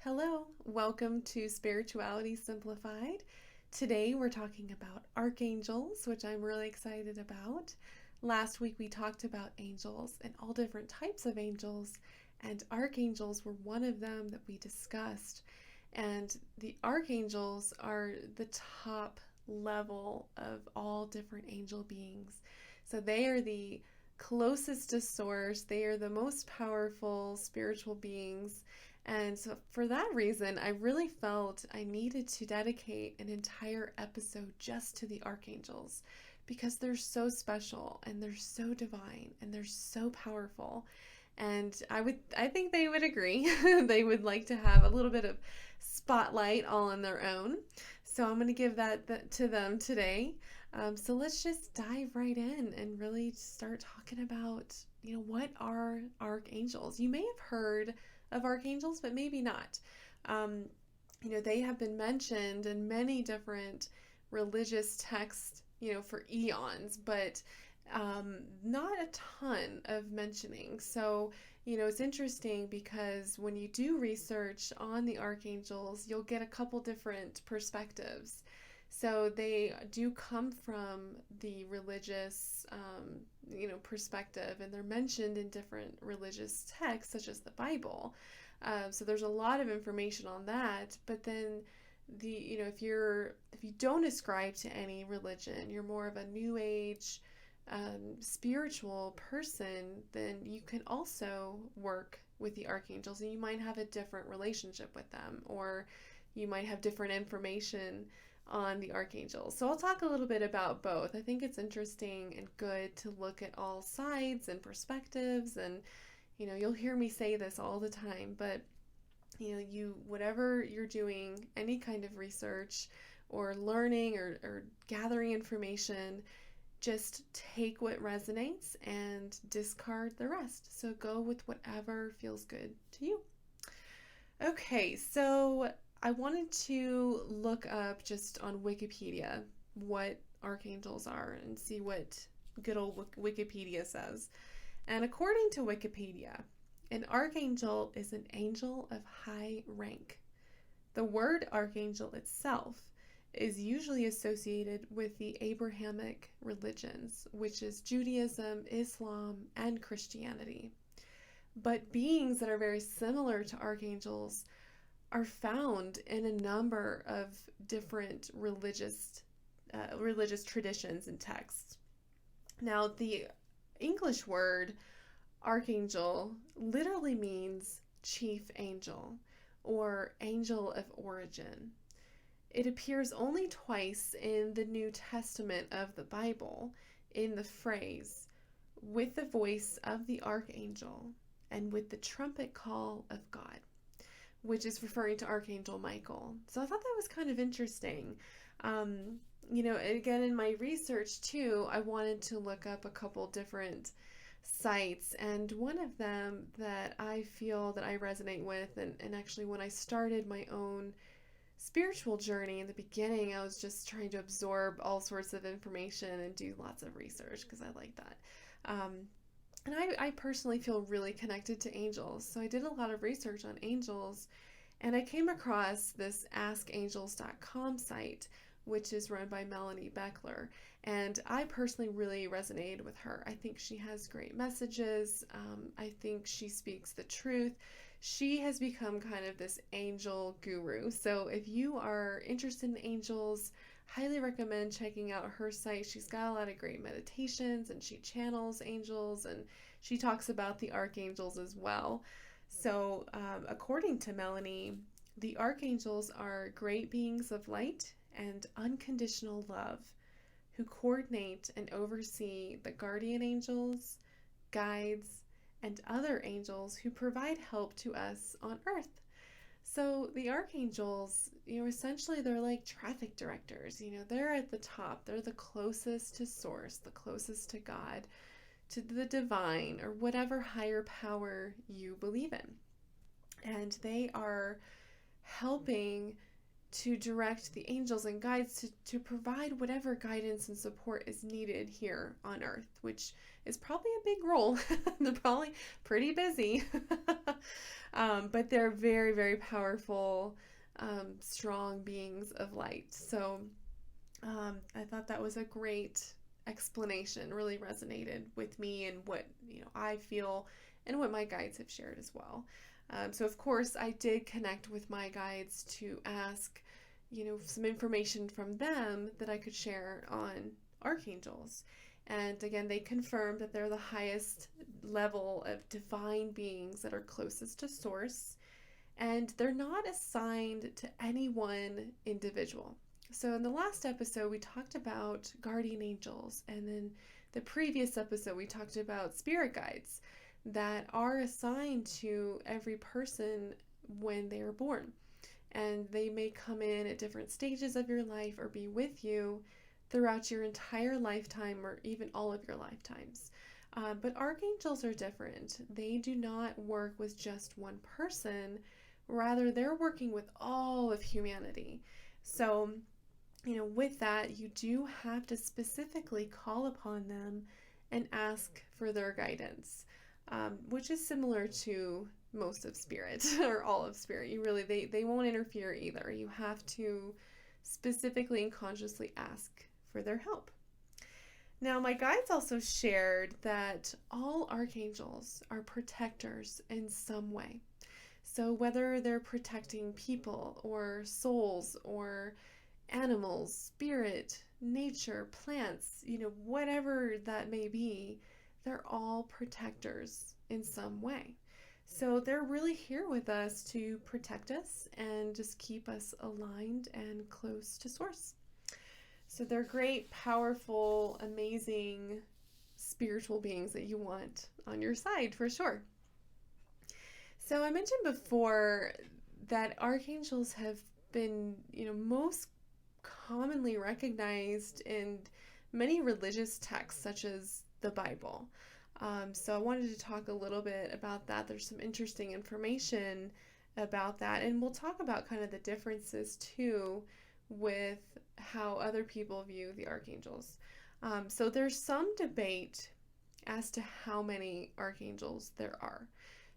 Hello, welcome to Spirituality Simplified. Today we're talking about archangels, which I'm really excited about. Last week we talked about angels and all different types of angels, and archangels were one of them that we discussed. And the archangels are the top level of all different angel beings. So they are the closest to source, they are the most powerful spiritual beings. And so, for that reason, I really felt I needed to dedicate an entire episode just to the archangels because they're so special and they're so divine and they're so powerful. And I think they would agree. They would like to have a little bit of spotlight all on their own. So I'm going to give that to them today. So let's just dive right in and really start talking about, what are archangels? You may have heard of archangels, but maybe not. They have been mentioned in many different religious texts, for eons, but not a ton of mentioning. So, it's interesting because when you do research on the archangels, you'll get a couple different perspectives. So they do come from the religious, perspective, and they're mentioned in different religious texts, such as the Bible. So there's a lot of information on that. But then, if you don't ascribe to any religion, you're more of a New Age, spiritual person, then you can also work with the archangels, and you might have a different relationship with them, or you might have different information on the archangels. So I'll talk a little bit about both. I think it's interesting and good to look at all sides and perspectives, and you'll hear me say this all the time, but whatever you're doing, any kind of research or learning or gathering information, just take what resonates and discard the rest. So go with whatever feels good to you. Okay, so I wanted to look up just on Wikipedia what archangels are and see what good old Wikipedia says. And according to Wikipedia, an archangel is an angel of high rank. The word archangel itself is usually associated with the Abrahamic religions, which is Judaism, Islam, and Christianity. But beings that are very similar to archangels are found in a number of different religious traditions and texts. Now, the English word archangel literally means chief angel or angel of origin. It appears only twice in the New Testament of the Bible in the phrase, with the voice of the archangel and with the trumpet call of God, which is referring to Archangel Michael. So I thought that was kind of interesting. Again, in my research too, I wanted to look up a couple different sites, and one of them that I feel that I resonate with, and actually when I started my own spiritual journey in the beginning, I was just trying to absorb all sorts of information and do lots of research because I like that. And I personally feel really connected to angels. So I did a lot of research on angels, and I came across this askangels.com site, which is run by Melanie Beckler. And I personally really resonated with her. I think she has great messages. I think she speaks the truth. She has become kind of this angel guru. So if you are interested in angels, highly recommend checking out her site. She's got a lot of great meditations, and she channels angels, and she talks about the archangels as well. So according to Melanie, the archangels are great beings of light and unconditional love who coordinate and oversee the guardian angels, guides, and other angels who provide help to us on earth. So the archangels, essentially they're like traffic directors. They're at the top. They're the closest to source, the closest to God, to the divine, or whatever higher power you believe in. And they are helping to direct the angels and guides to provide whatever guidance and support is needed here on Earth, which is probably a big role. They're probably pretty busy, but they're very, very powerful, strong beings of light. So I thought that was a great explanation, really resonated with me and what I feel and what my guides have shared as well. So of course I did connect with my guides to ask, some information from them that I could share on archangels. And again, they confirmed that they're the highest level of divine beings that are closest to source, and they're not assigned to any one individual. So in the last episode, we talked about guardian angels, and then the previous episode, we talked about spirit guides that are assigned to every person when they are born. And they may come in at different stages of your life or be with you throughout your entire lifetime or even all of your lifetimes. But archangels are different. They do not work with just one person. Rather, they're working with all of humanity. So, with that, you do have to specifically call upon them and ask for their guidance, which is similar to most of spirit or all of spirit. They won't interfere either. You have to specifically and consciously ask for their help. Now, my guides also shared that all archangels are protectors in some way. So whether they're protecting people or souls or animals, spirit, nature, plants, whatever that may be, they're all protectors in some way. So they're really here with us to protect us and just keep us aligned and close to source. So they're great, powerful, amazing spiritual beings that you want on your side for sure. So I mentioned before that archangels have been, most commonly recognized in many religious texts such as the Bible. So I wanted to talk a little bit about that. There's some interesting information about that, and we'll talk about kind of the differences too with how other people view the archangels. So there's some debate as to how many archangels there are.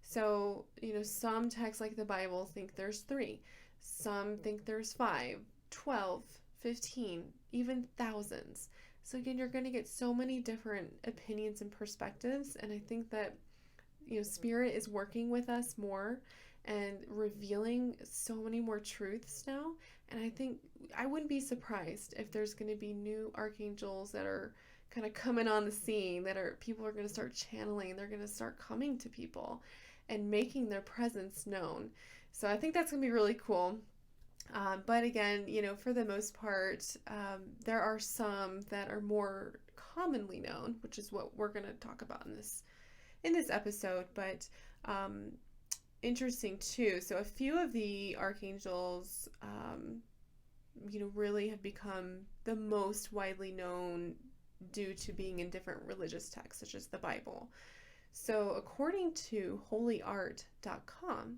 So, some texts like the Bible think there's 3. Some think there's 5, 12, 15, even thousands. So again, you're going to get so many different opinions and perspectives. And I think that, Spirit is working with us more and revealing so many more truths now. And I think I wouldn't be surprised if there's going to be new archangels that are kind of coming on the scene, people are going to start channeling. They're going to start coming to people and making their presence known. So I think that's going to be really cool. But again, for the most part, there are some that are more commonly known, which is what we're going to talk about in this episode. But interesting too. So a few of the archangels, really have become the most widely known due to being in different religious texts, such as the Bible. So according to holyart.com,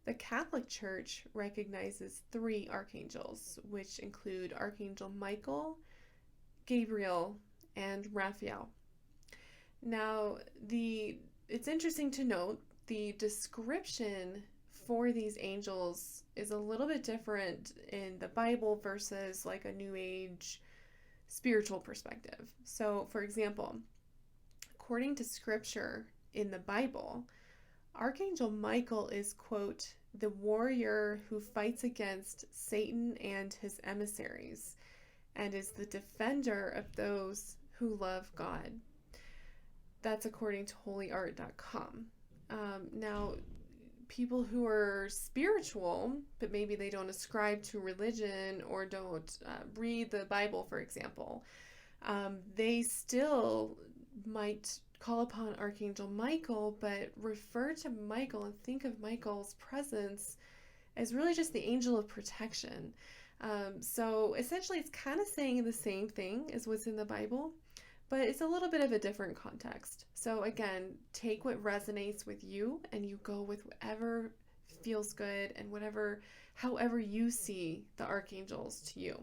the Catholic Church recognizes 3 archangels, which include Archangel Michael, Gabriel, and Raphael. Now, it's interesting to note the description for these angels is a little bit different in the Bible versus like a New Age spiritual perspective. So, for example, according to scripture in the Bible, Archangel Michael is, quote, the warrior who fights against Satan and his emissaries and is the defender of those who love God. That's according to holyart.com. Now, people who are spiritual, but maybe they don't ascribe to religion or don't read the Bible, for example, they still might call upon Archangel Michael, but refer to Michael and think of Michael's presence as really just the angel of protection. So essentially it's kind of saying the same thing as what's in the Bible, but it's a little bit of a different context. So again, take what resonates with you and you go with whatever feels good, and however you see the archangels to you.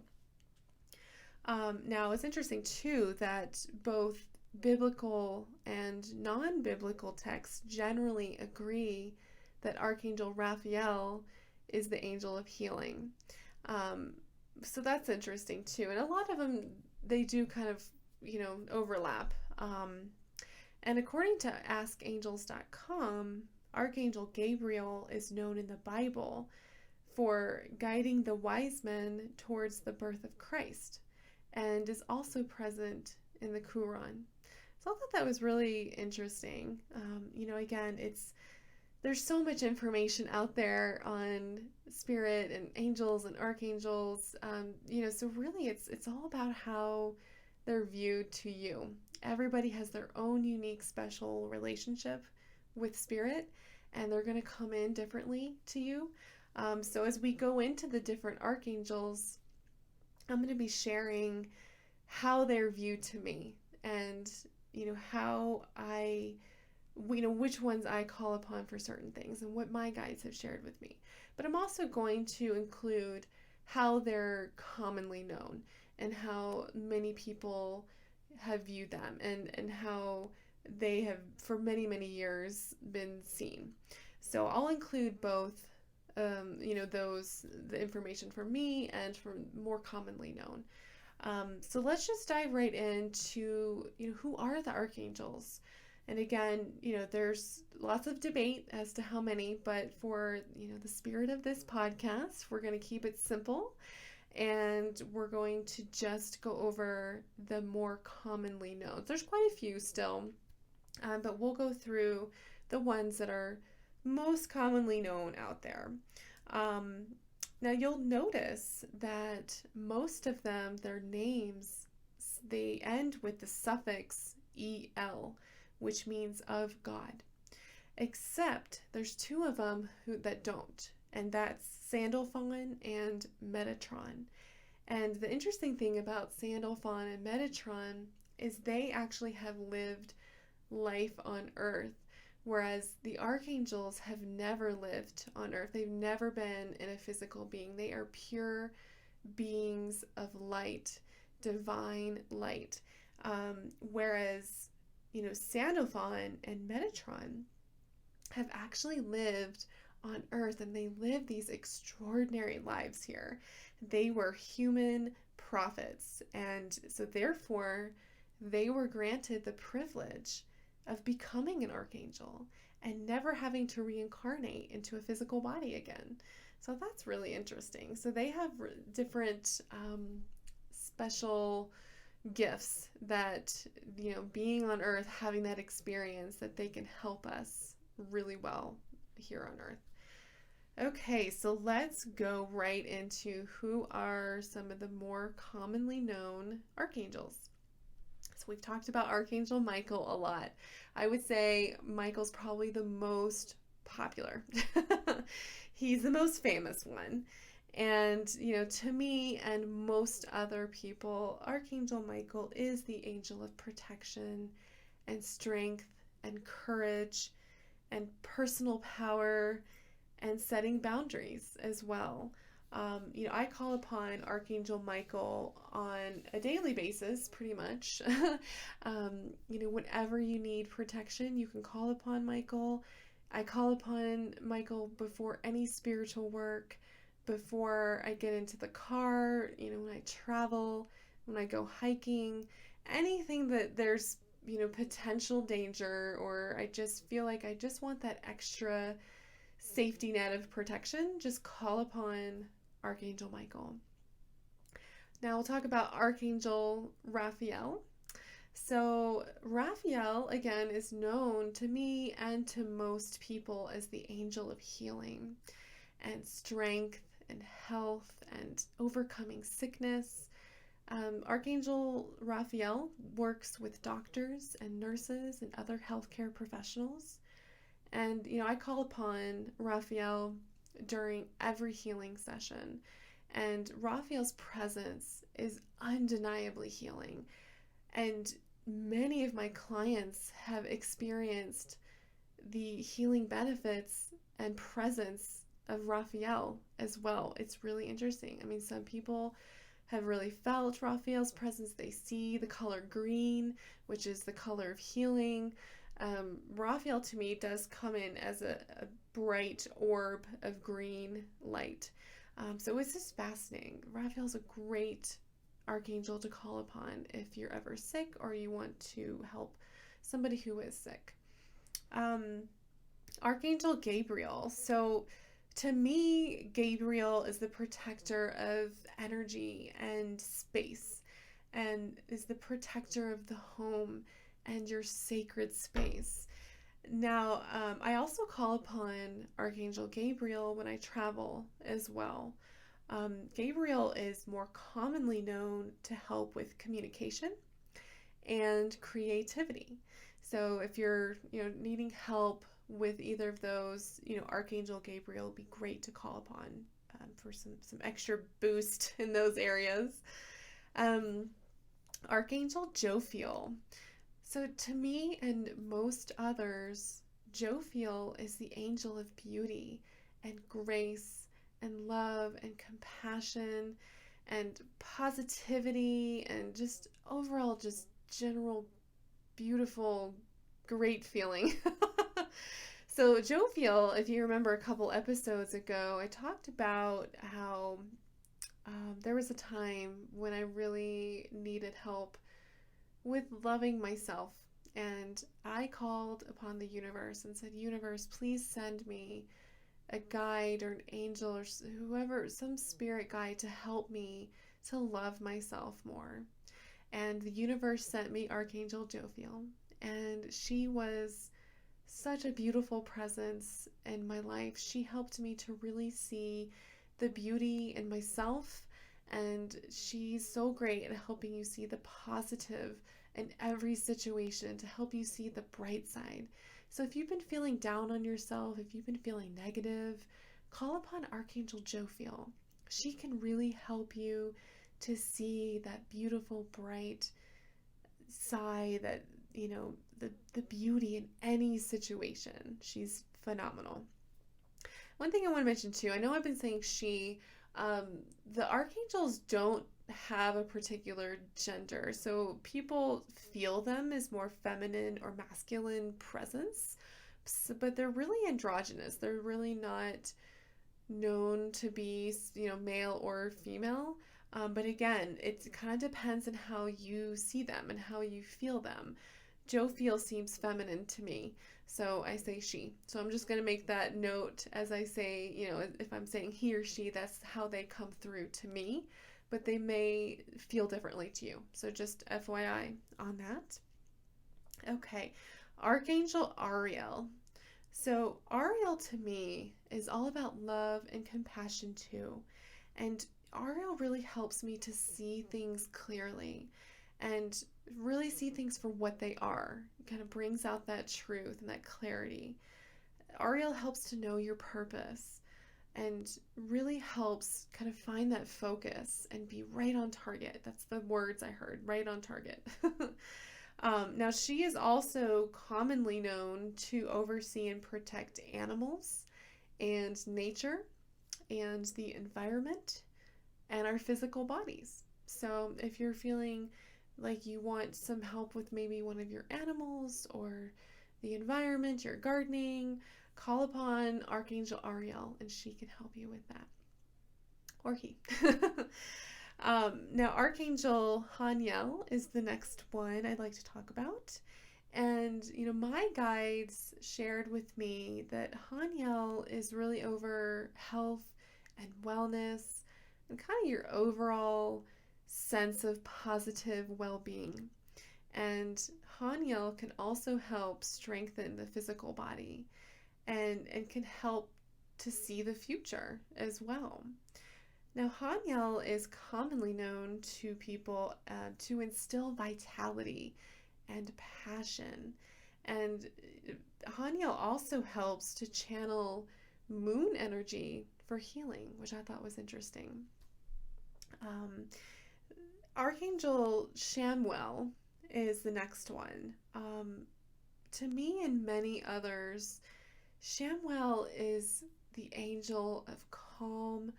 Now, it's interesting too that both biblical and non-biblical texts generally agree that Archangel Raphael is the angel of healing. So that's interesting too. And a lot of them, they do kind of, overlap. And according to askangels.com, Archangel Gabriel is known in the Bible for guiding the wise men towards the birth of Christ, and is also present in the Quran. So I thought that was really interesting. Again, there's so much information out there on spirit and angels and archangels. So really it's all about how they're viewed to you. Everybody has their own unique, special relationship with spirit, and they're going to come in differently to you. So as we go into the different archangels, I'm going to be sharing how they're viewed to me, and which ones I call upon for certain things, and what my guides have shared with me. But I'm also going to include how they're commonly known, and how many people have viewed them, and how they have for many, many years been seen. So I'll include both, the information for me and for more commonly known. So let's just dive right into, who are the archangels? And again, there's lots of debate as to how many, but for, the spirit of this podcast, we're going to keep it simple, and we're going to just go over the more commonly known. There's quite a few still, but we'll go through the ones that are most commonly known out there. Now you'll notice that most of them, their names, they end with the suffix el, which means of God. Except there's two of them that don't, and that's Sandalphon and Metatron. And the interesting thing about Sandalphon and Metatron is they actually have lived life on earth, whereas the archangels have never lived on earth. They've never been in a physical being. They are pure beings of light, divine light. Whereas, Sandalphon and Metatron have actually lived on earth, and they live these extraordinary lives here. They were human prophets, and so therefore they were granted the privilege of becoming an archangel and never having to reincarnate into a physical body again. So that's really interesting. So they have different special gifts that, being on earth, having that experience, that they can help us really well here on earth. Okay, so let's go right into who are some of the more commonly known archangels. So we've talked about Archangel Michael a lot. I would say Michael's probably the most popular. He's the most famous one. And, to me and most other people, Archangel Michael is the angel of protection and strength and courage and personal power and setting boundaries as well. I call upon Archangel Michael on a daily basis, pretty much. Whenever you need protection, you can call upon Michael. I call upon Michael before any spiritual work, before I get into the car, when I travel, when I go hiking, anything that there's, potential danger, or I just feel like I just want that extra safety net of protection, just call upon Archangel Michael. Now we'll talk about Archangel Raphael. So Raphael, again, is known to me and to most people as the angel of healing and strength and health and overcoming sickness. Archangel Raphael works with doctors and nurses and other healthcare professionals. And, I call upon Raphael during every healing session. And Raphael's presence is undeniably healing. And many of my clients have experienced the healing benefits and presence of Raphael as well. It's really interesting. I mean, some people have really felt Raphael's presence. They see the color green, which is the color of healing. Raphael to me does come in as a bright orb of green light. So it's just fascinating. Raphael's a great archangel to call upon if you're ever sick or you want to help somebody who is sick. Archangel Gabriel. So to me, Gabriel is the protector of energy and space, and is the protector of the home and your sacred space. Now, I also call upon Archangel Gabriel when I travel as well. Gabriel is more commonly known to help with communication and creativity. So if you're, needing help with either of those, Archangel Gabriel would be great to call upon for some extra boost in those areas. Archangel Jophiel. So to me and most others, Jophiel is the angel of beauty and grace and love and compassion and positivity and just overall just general beautiful, great feeling. So Jophiel, if you remember a couple episodes ago, I talked about how there was a time when I really needed help with loving myself. And I called upon the universe and said, universe, please send me a guide or an angel or whoever, some spirit guide to help me to love myself more. And the universe sent me Archangel Jophiel, and she was such a beautiful presence in my life. She helped me to really see the beauty in myself, and she's so great at helping you see the positive in every situation, to help you see the bright side. So if you've been feeling down on yourself, if you've been feeling negative, call upon Archangel Jophiel. She can really help you to see that beautiful, bright side, that, the beauty in any situation. She's phenomenal. One thing I want to mention too, I know I've been saying the archangels don't have a particular gender. So people feel them as more feminine or masculine presence, but they're really androgynous. They're really not known to be, male or female. But again, it kind of depends on how you see them and how you feel them. Jophiel seems feminine to me, so I say she. So I'm just going to make that note as I say, if I'm saying he or she, that's how they come through to me, but they may feel differently to you. So just FYI on that. Okay, Archangel Ariel. So Ariel to me is all about love and compassion too. And Ariel really helps me to see things clearly and really see things for what they are. It kind of brings out that truth and that clarity. Ariel helps to know your purpose and really helps kind of find that focus and be right on target. That's the words I heard, right on target. Now, she is also commonly known to oversee and protect animals and nature and the environment and our physical bodies. So if you're feeling like you want some help with maybe one of your animals or the environment, your gardening, call upon Archangel Ariel and she can help you with that. Or he. Now, Archangel Hanyel is the next one I'd like to talk about. And, my guides shared with me that Hanyel is really over health and wellness and kind of your overall sense of positive well-being. And Hanyel can also help strengthen the physical body and can help to see the future as well. Now, Hanyel is commonly known to people to instill vitality and passion. And Hanyel also helps to channel moon energy for healing, which I thought was interesting. Archangel Shamwell is the next one. To me and many others, Shamwell is the angel of calm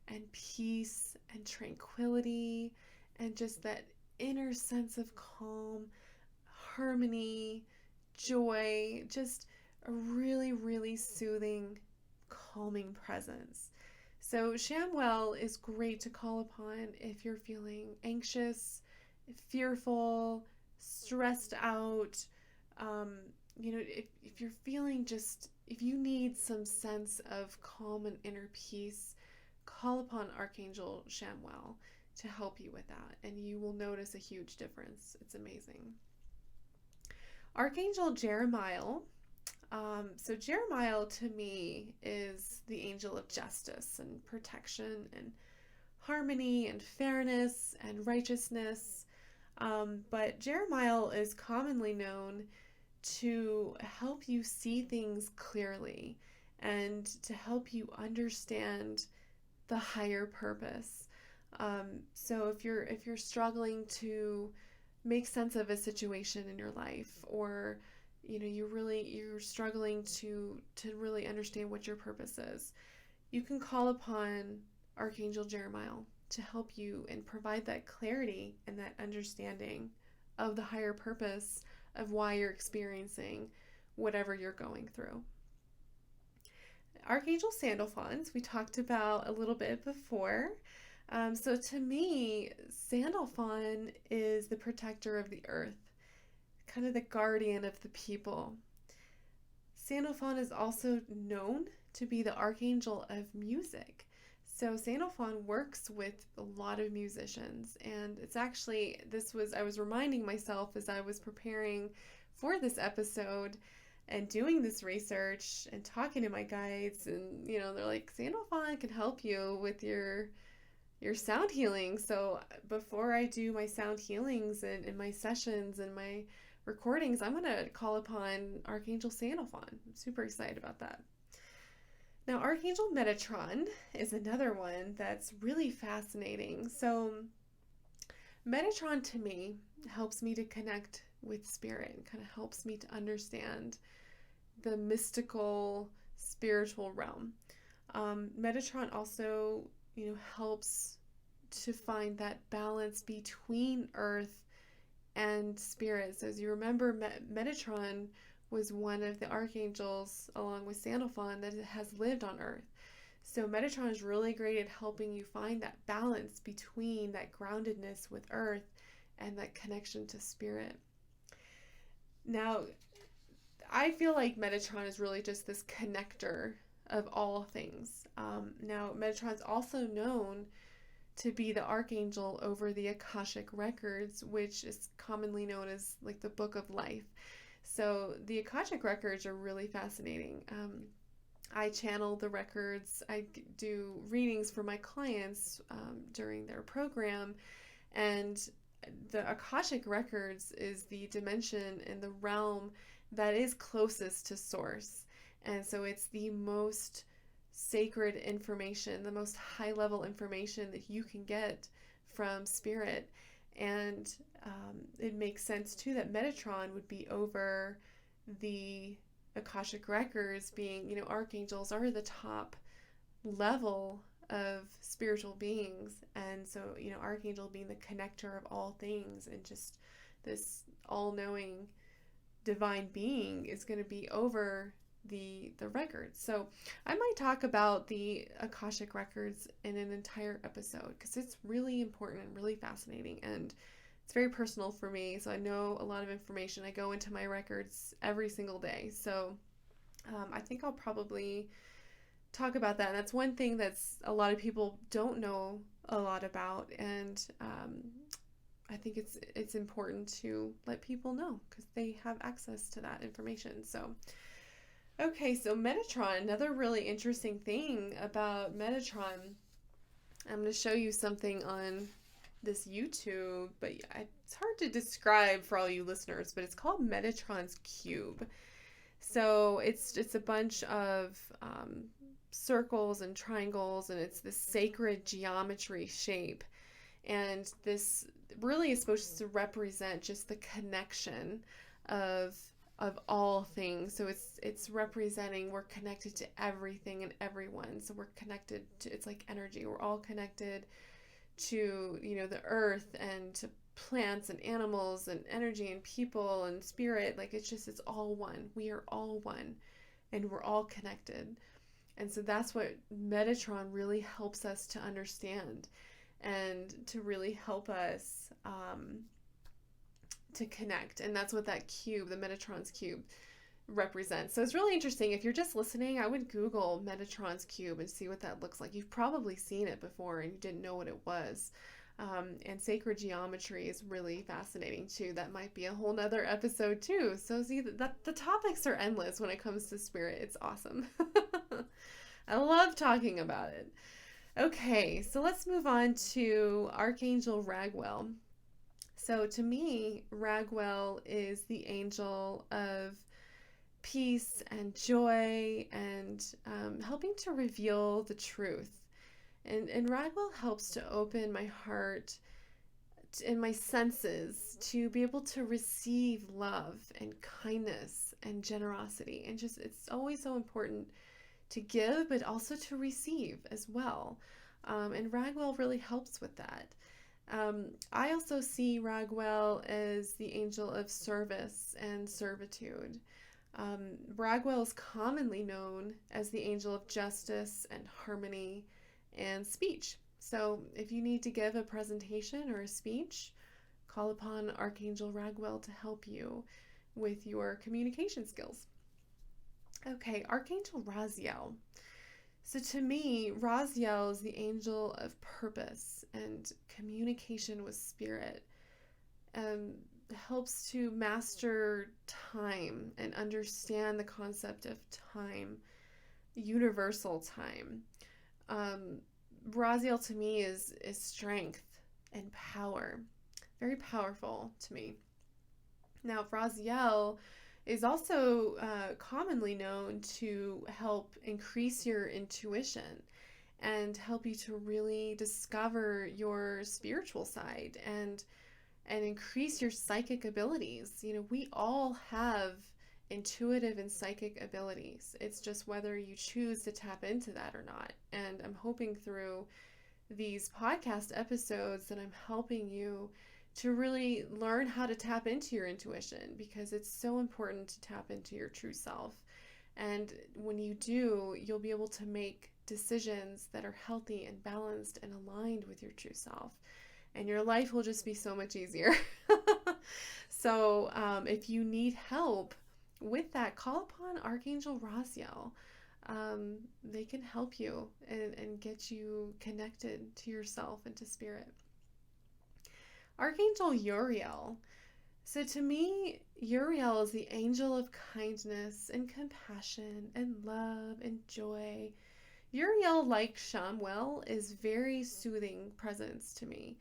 and peace and tranquility and just that inner sense of calm, harmony, joy, just a really, really soothing, calming presence. So Shamwell is great to call upon if you're feeling anxious, fearful, stressed out. If you're feeling if you need some sense of calm and inner peace, call upon Archangel Shamwell to help you with that, and you will notice a huge difference. It's amazing. Archangel Jeremiah. So Jeremiah to me is the angel of justice and protection and harmony and fairness and righteousness. But Jeremiah is commonly known to help you see things clearly and to help you understand the higher purpose. So if you're struggling to make sense of a situation in your life, or you're struggling to really understand what your purpose is, you can call upon Archangel Jeremiah to help you and provide that clarity and that understanding of the higher purpose of why you're experiencing whatever you're going through. Archangel Sandalphons, we talked about a little bit before. So to me, Sandalphon is the protector of the earth, kind of the guardian of the people. Sandalphon is also known to be the archangel of music. So Sandalphon works with a lot of musicians, and it's actually, I was reminding myself as I was preparing for this episode and doing this research and talking to my guides, and they're like, Sandalphon can help you with your sound healing. So before I do my sound healings and my sessions and my recordings, I'm going to call upon Archangel Sandalphon. I'm super excited about that. Now, Archangel Metatron is another one that's really fascinating. So Metatron to me helps me to connect with spirit and kind of helps me to understand the mystical spiritual realm. Metatron also helps to find that balance between earth and spirit. So as you remember, Metatron was one of the archangels, along with Sandalphon, that has lived on earth. So Metatron is really great at helping you find that balance between that groundedness with earth and that connection to spirit. Now, I feel like Metatron is really just this connector of all things. Now, Metatron is also known to be the archangel over the Akashic Records, which is commonly known as like the Book of Life. So the Akashic Records are really fascinating. I channel the records. I do readings for my clients during their program, and the Akashic Records is the dimension and the realm that is closest to source. And so it's the most sacred information, the most high-level information that you can get from spirit. And it makes sense too that Metatron would be over the Akashic Records, being, archangels are the top level of spiritual beings. And so, archangel being the connector of all things and just this all-knowing divine being is going to be over the records. So I might talk about the Akashic Records in an entire episode because it's really important and really fascinating, and it's very personal for me. So I know a lot of information. I go into my records every single day. So I think I'll probably talk about that. And that's one thing that's a lot of people don't know a lot about, and I think it's important to let people know because they have access to that information. So okay, so Metatron, another really interesting thing about Metatron, I'm going to show you something on this YouTube, but it's hard to describe for all you listeners, but it's called Metatron's Cube. So it's a bunch of circles and triangles, and it's this sacred geometry shape. And this really is supposed to represent just the connection of of all things. So it's representing we're connected to everything and everyone. So we're connected to, it's like energy. We're all connected to, the earth and to plants and animals and energy and people and spirit. Like it's all one. We are all one and we're all connected. And so that's what Metatron really helps us to understand and to really help us to connect. And that's what that cube, the Metatron's cube, represents. So it's really interesting. If you're just listening, I would Google Metatron's cube and see what that looks like. You've probably seen it before and you didn't know what it was. And sacred geometry is really fascinating too. That might be a whole nother episode too. So see, that the topics are endless when it comes to spirit. It's awesome. I love talking about it. Okay, so let's move on to Archangel Raguel. So to me, Raguel is the angel of peace and joy and helping to reveal the truth. And Raguel helps to open my heart and my senses to be able to receive love and kindness and generosity. And just, it's always so important to give, but also to receive as well. And Raguel really helps with that. I also see Raguel as the angel of service and servitude. Raguel is commonly known as the angel of justice and harmony and speech. So if you need to give a presentation or a speech, call upon Archangel Raguel to help you with your communication skills. Okay, Archangel Raziel. So to me, Raziel is the angel of purpose and communication with spirit. Helps to master time and understand the concept of time, universal time. Raziel to me is strength and power. Very powerful to me. Now, Raziel is also commonly known to help increase your intuition and help you to really discover your spiritual side and increase your psychic abilities. We all have intuitive and psychic abilities. It's just whether you choose to tap into that or not. And I'm hoping through these podcast episodes that I'm helping you to really learn how to tap into your intuition, because it's so important to tap into your true self. And when you do, you'll be able to make decisions that are healthy and balanced and aligned with your true self. And your life will just be so much easier. So if you need help with that, call upon Archangel Raziel. They can help you and get you connected to yourself and to spirit. Archangel Uriel. So to me, Uriel is the angel of kindness and compassion and love and joy. Uriel, like Shamwell, is very soothing presence to me.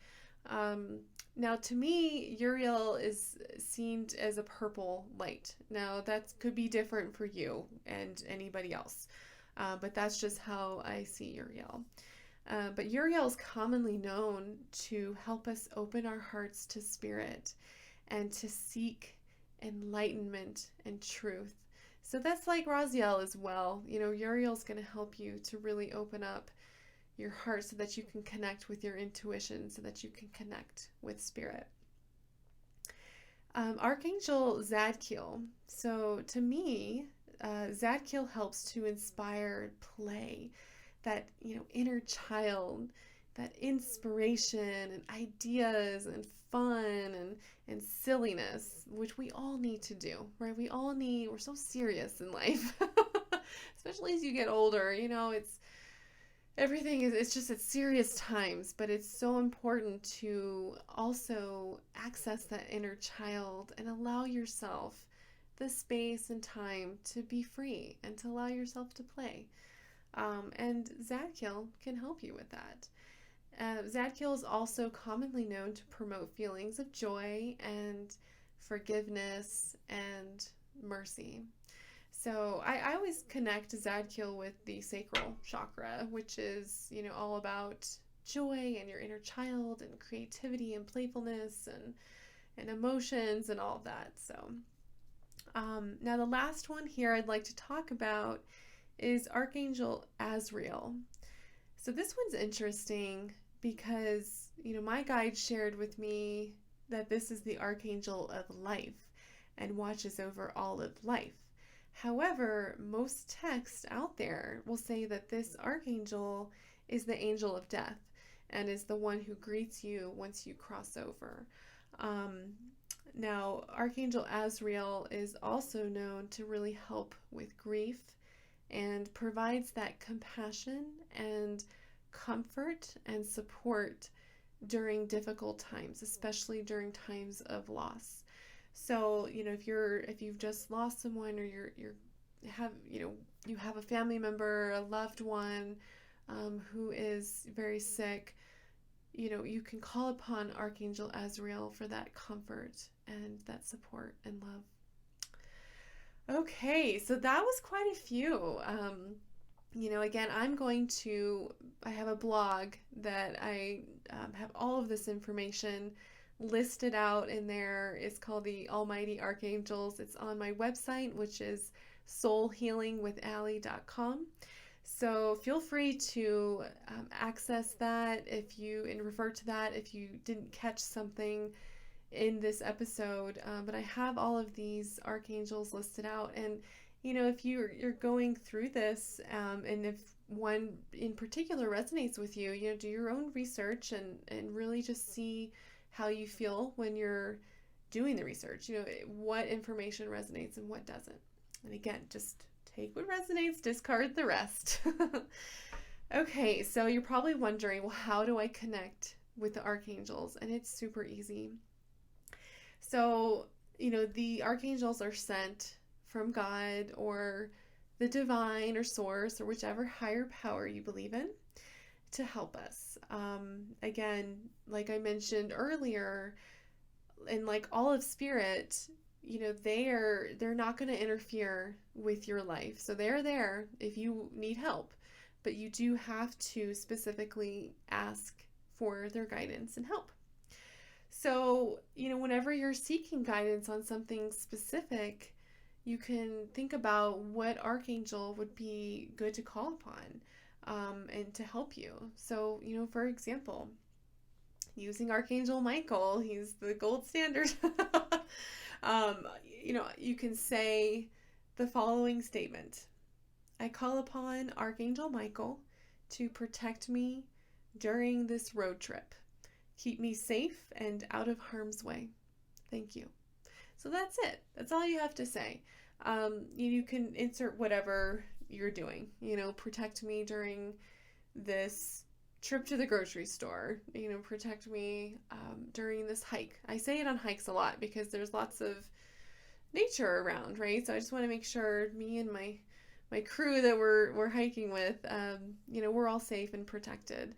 Now, to me, Uriel is seen as a purple light. Now, that could be different for you and anybody else, but that's just how I see Uriel. But Uriel is commonly known to help us open our hearts to spirit and to seek enlightenment and truth. So that's like Raziel as well. Uriel's going to help you to really open up your heart so that you can connect with your intuition, so that you can connect with spirit. Archangel Zadkiel. So to me, Zadkiel helps to inspire play, that inner child, that inspiration and ideas and fun and silliness, which we all need to do, right? We're so serious in life, especially as you get older. It's serious times, but it's so important to also access that inner child and allow yourself the space and time to be free and to allow yourself to play. And Zadkiel can help you with that. Zadkiel is also commonly known to promote feelings of joy and forgiveness and mercy. So I always connect Zadkiel with the sacral chakra, which is, all about joy and your inner child and creativity and playfulness and emotions and all of that. So Now, the last one here I'd like to talk about is Archangel Azrael. So this one's interesting because, my guide shared with me that this is the Archangel of life and watches over all of life. However, most texts out there will say that this Archangel is the angel of death and is the one who greets you once you cross over. Now, Archangel Azrael is also known to really help with grief and provides that compassion and comfort and support during difficult times, especially during times of loss. So, if you've just lost someone, or you have a family member, a loved one who is very sick, you can call upon Archangel Azrael for that comfort and that support and love. Okay, so that was quite a few. Again, I have a blog that I have all of this information listed out in there. It's called the Almighty Archangels. It's on my website, which is soulhealingwithally.com. So feel free to access that and refer to that if you didn't catch something in this episode. But I have all of these archangels listed out, and if you're going through this, and if one in particular resonates with you, do your own research and really just see how you feel when you're doing the research. What information resonates and what doesn't. And again, just take what resonates, discard the rest. Okay, so you're probably wondering, well, how do I connect with the archangels? And it's super easy. So, the archangels are sent from God or the divine or source or whichever higher power you believe in to help us. Again, like I mentioned earlier, and like all of spirit, they're not going to interfere with your life. So they're there if you need help, but you do have to specifically ask for their guidance and help. So, whenever you're seeking guidance on something specific, you can think about what archangel would be good to call upon and to help you. So, for example, using Archangel Michael, he's the gold standard. You can say the following statement: I call upon Archangel Michael to protect me during this road trip. Keep me safe and out of harm's way. Thank you. So that's it. That's all you have to say. You can insert whatever you're doing. Protect me during this trip to the grocery store. Protect me during this hike. I say it on hikes a lot because there's lots of nature around, right? So I just want to make sure me and my crew that we're hiking with, we're all safe and protected.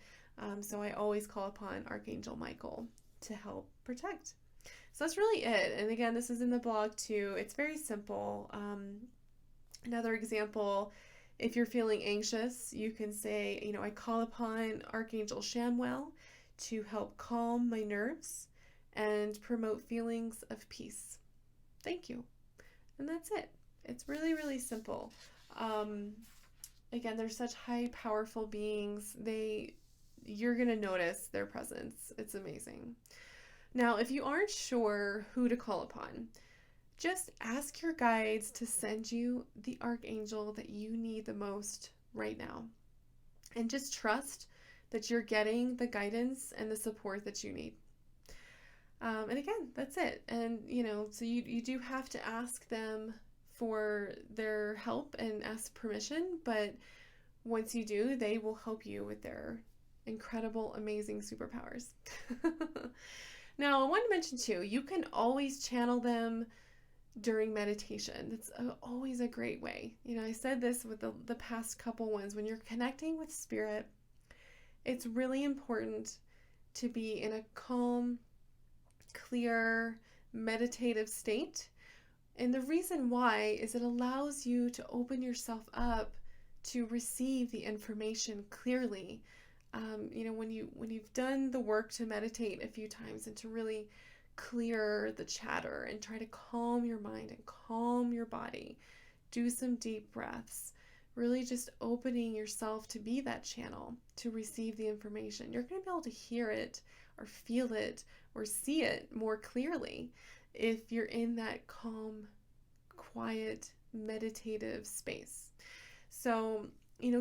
So I always call upon Archangel Michael to help protect. So that's really it. And again, this is in the blog too. It's very simple. Another example, if you're feeling anxious, you can say, I call upon Archangel Shamwell to help calm my nerves and promote feelings of peace. Thank you. And that's it. It's really, really simple. Again, they're such high, powerful beings. You're going to notice their presence. It's amazing. Now, if you aren't sure who to call upon, just ask your guides to send you the archangel that you need the most right now. And just trust that you're getting the guidance and the support that you need. And again, that's it. And, so you do have to ask them for their help and ask permission. But once you do, they will help you with their incredible, amazing superpowers. Now, I want to mention too, you can always channel them during meditation. That's always a great way. I said this with the past couple ones. When you're connecting with spirit, it's really important to be in a calm, clear, meditative state. And the reason why is it allows you to open yourself up to receive the information clearly. When you've done the work to meditate a few times and to really clear the chatter and try to calm your mind and calm your body. Do some deep breaths, really just opening yourself to be that channel to receive the information. You're going to be able to hear it or feel it or see it more clearly if you're in that calm, quiet, meditative space. So,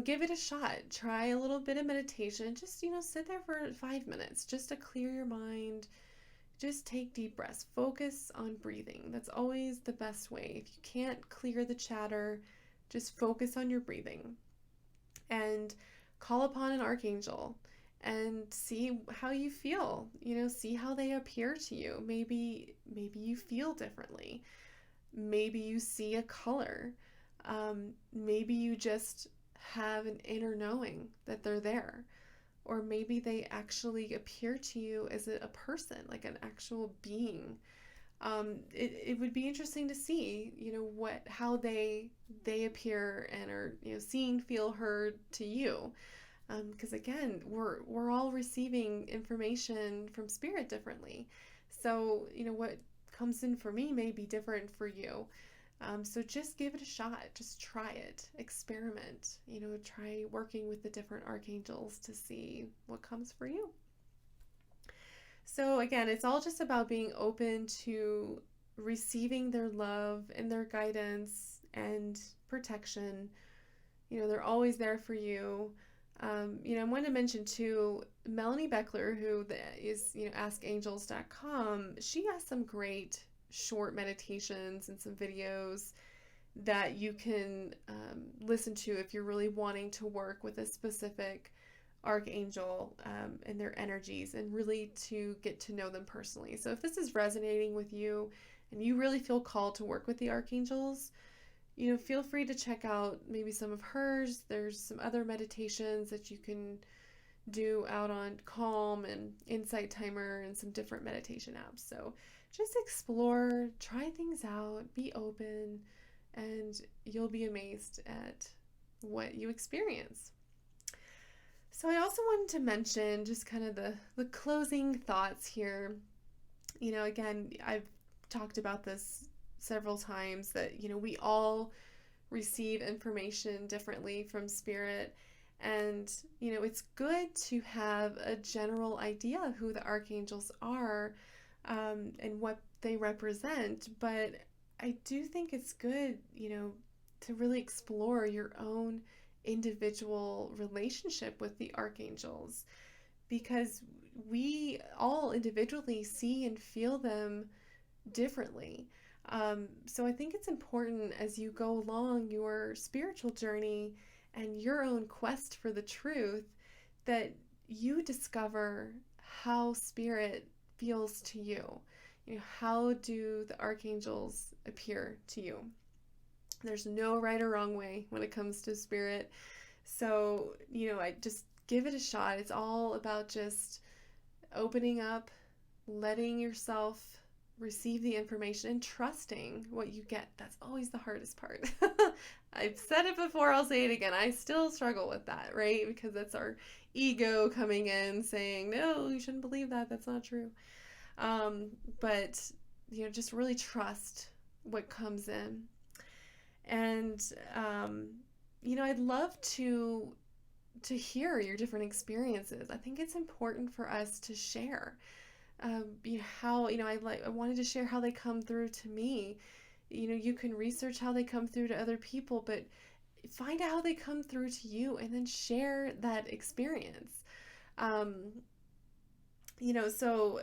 give it a shot. Try a little bit of meditation. Just, sit there for 5 minutes just to clear your mind. Just take deep breaths. Focus on breathing. That's always the best way. If you can't clear the chatter, just focus on your breathing and call upon an archangel and see how you feel. See how they appear to you. Maybe you feel differently. Maybe you see a color. Maybe you just have an inner knowing that they're there. Or maybe they actually appear to you as a person, like an actual being. It would be interesting to see, how they appear and are, seen, feel, heard to you. Because again, we're all receiving information from spirit differently. So, what comes in for me may be different for you. So just give it a shot. Just try it. Experiment. Try working with the different archangels to see what comes for you. So again, it's all just about being open to receiving their love and their guidance and protection. They're always there for you. I want to mention too, Melanie Beckler, who is, askangels.com, she has some great short meditations and some videos that you can listen to if you're really wanting to work with a specific archangel and their energies and really to get to know them personally. So if this is resonating with you and you really feel called to work with the archangels, feel free to check out maybe some of hers. There's some other meditations that you can do out on Calm and Insight Timer and some different meditation apps. So just explore, try things out, be open, and you'll be amazed at what you experience. So I also wanted to mention just kind of the closing thoughts here. Again, I've talked about this several times that, we all receive information differently from spirit. And, it's good to have a general idea of who the archangels are and what they represent. But I do think it's good, to really explore your own individual relationship with the archangels, because we all individually see and feel them differently. So I think it's important as you go along your spiritual journey and your own quest for the truth that you discover how spirit feels to you. How do the archangels appear to you? There's no right or wrong way when it comes to spirit. So, I just give it a shot. It's all about just opening up, letting yourself receive the information and trusting what you get. That's always the hardest part. I've said it before, I'll say it again. I still struggle with that, right? Because that's our ego coming in saying, no, you shouldn't believe that. That's not true. But, just really trust what comes in. And, I'd love to hear your different experiences. I think it's important for us to share. How, I wanted to share how they come through to me. You can research how they come through to other people, but find out how they come through to you and then share that experience. So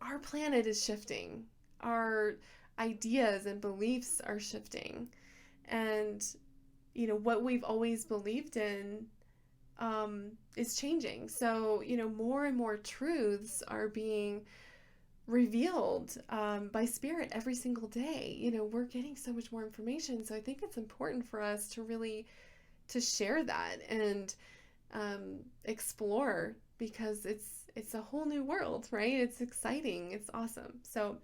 our planet is shifting. Our ideas and beliefs are shifting. And, what we've always believed in is changing. So, more and more truths are being revealed by spirit every single day. We're getting so much more information. So I think it's important for us to really to share that and explore, because it's a whole new world, right? It's exciting. It's awesome. So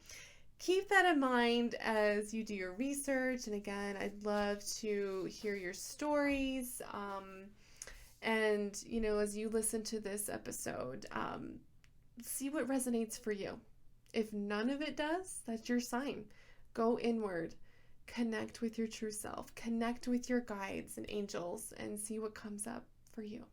keep that in mind as you do your research. And again, I'd love to hear your stories. And, as you listen to this episode, see what resonates for you. If none of it does, that's your sign. Go inward. Connect with your true self. Connect with your guides and angels and see what comes up for you.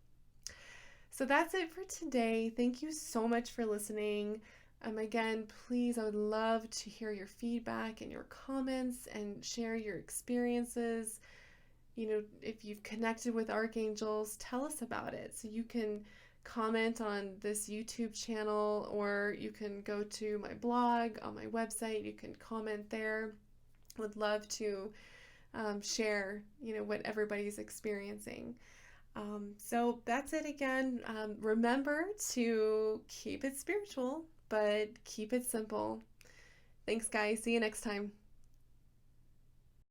So that's it for today. Thank you so much for listening. Again, please, I would love to hear your feedback and your comments and share your experiences. If you've connected with archangels, tell us about it. So you can comment on this YouTube channel, or you can go to my blog on my website. You can comment there. Would love to share, what everybody's experiencing. So that's it again. Remember to keep it spiritual, but keep it simple. Thanks, guys. See you next time.